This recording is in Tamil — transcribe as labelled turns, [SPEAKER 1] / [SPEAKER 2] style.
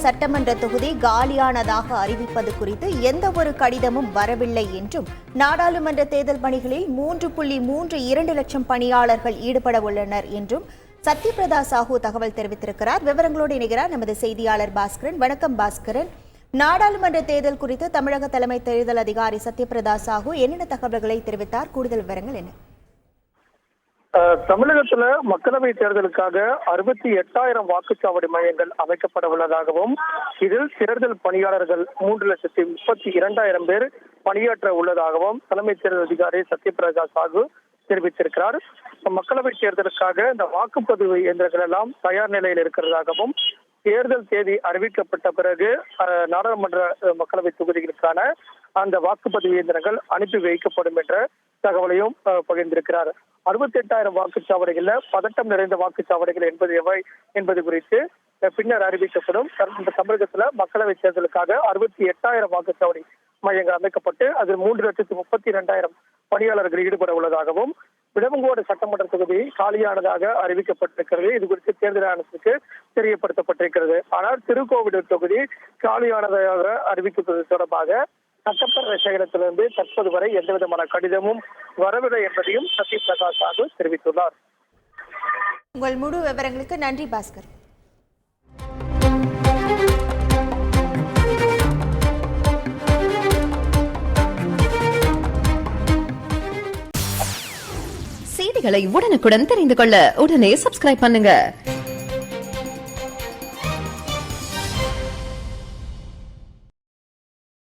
[SPEAKER 1] சட்டமன்ற தொகுதி காலியானதாக அறிவிப்பது குறித்து எந்த ஒரு கடிதமும் வரவில்லை என்றும் நாடாளுமன்ற தேர்தல் பணிகளில் 3.32 லட்சம் பணியாளர்கள் ஈடுபட உள்ளனர் என்றும் சத்யபிரதா சாஹூ தகவல் தெரிவித்திருக்கிறார். விவரங்களோடு இணைகிறார் நமது செய்தியாளர் பாஸ்கரன். வணக்கம் பாஸ்கரன். நாடாளுமன்ற தேர்தல் குறித்து தமிழக தலைமை தேர்தல் அதிகாரி சத்யபிரதா சாஹூ என்னென்ன தகவல்களை தெரிவித்தார்? கூடுதல் விவரங்கள் என்ன?
[SPEAKER 2] தமிழகத்துல மக்களவை தேர்தலுக்காக 68,000 வாக்குச்சாவடி மையங்கள் அமைக்கப்பட உள்ளதாகவும் இதில் தேர்தல் பணியாளர்கள் 3,32,000 பேர் பணியாற்ற உள்ளதாகவும் தலைமை தேர்தல் அதிகாரி சத்யபிரதா சாஹூ தெரிவித்திருக்கிறார். மக்களவை தேர்தலுக்காக இந்த வாக்குப்பதிவு இயந்திரங்கள் எல்லாம் தயார் நிலையில் இருக்கிறதாகவும் தேர்தல் தேதி அறிவிக்கப்பட்ட பிறகு நாடாளுமன்ற மக்களவை தொகுதிகளுக்கான அந்த வாக்குப்பதிவு இயந்திரங்கள் அனுப்பி வைக்கப்படும் என்ற தகவலையும் பகிர்ந்திருக்கிறார். 68,000 வாக்குச்சாவடிகள்ல பதட்டம் நிறைந்த வாக்குச்சாவடிகள் என்பது குறித்து பின்னர் அறிவிக்கப்படும். இந்த தமிழகத்துல மக்களவை தேர்தலுக்காக 68,000 வாக்குச்சாவடி மையங்கள் அமைக்கப்பட்டு அதில் 3,32,000 பணியாளர்கள் ஈடுபட உள்ளதாகவும் விடவங்கோடு சட்டமன்ற தொகுதி காலியானதாக அறிவிக்கப்பட்டிருக்கிறது. இது குறித்து தேர்தல் ஆணையத்துக்கு தெரியப்படுத்தப்பட்டிருக்கிறது. ஆனால் திருக்கோவிலூர் தொகுதி காலியானதாக அறிவிக்கப்பது தொடர்பாக சட்டப்பேரவை செயலகத்திலிருந்து தற்போது வரை எந்தவிதமான கடிதமும் வரவில்லை என்பதையும் சத்யபிரதா சாஹூ தெரிவித்துள்ளார்.
[SPEAKER 1] உங்கள் முழு விவரங்களுக்கு நன்றி பாஸ்கர்.
[SPEAKER 3] செய்திகளை உடனுக்குடன் தெரிந்து கொள்ள உடனே சப்ஸ்கிரைப் பண்ணுங்க.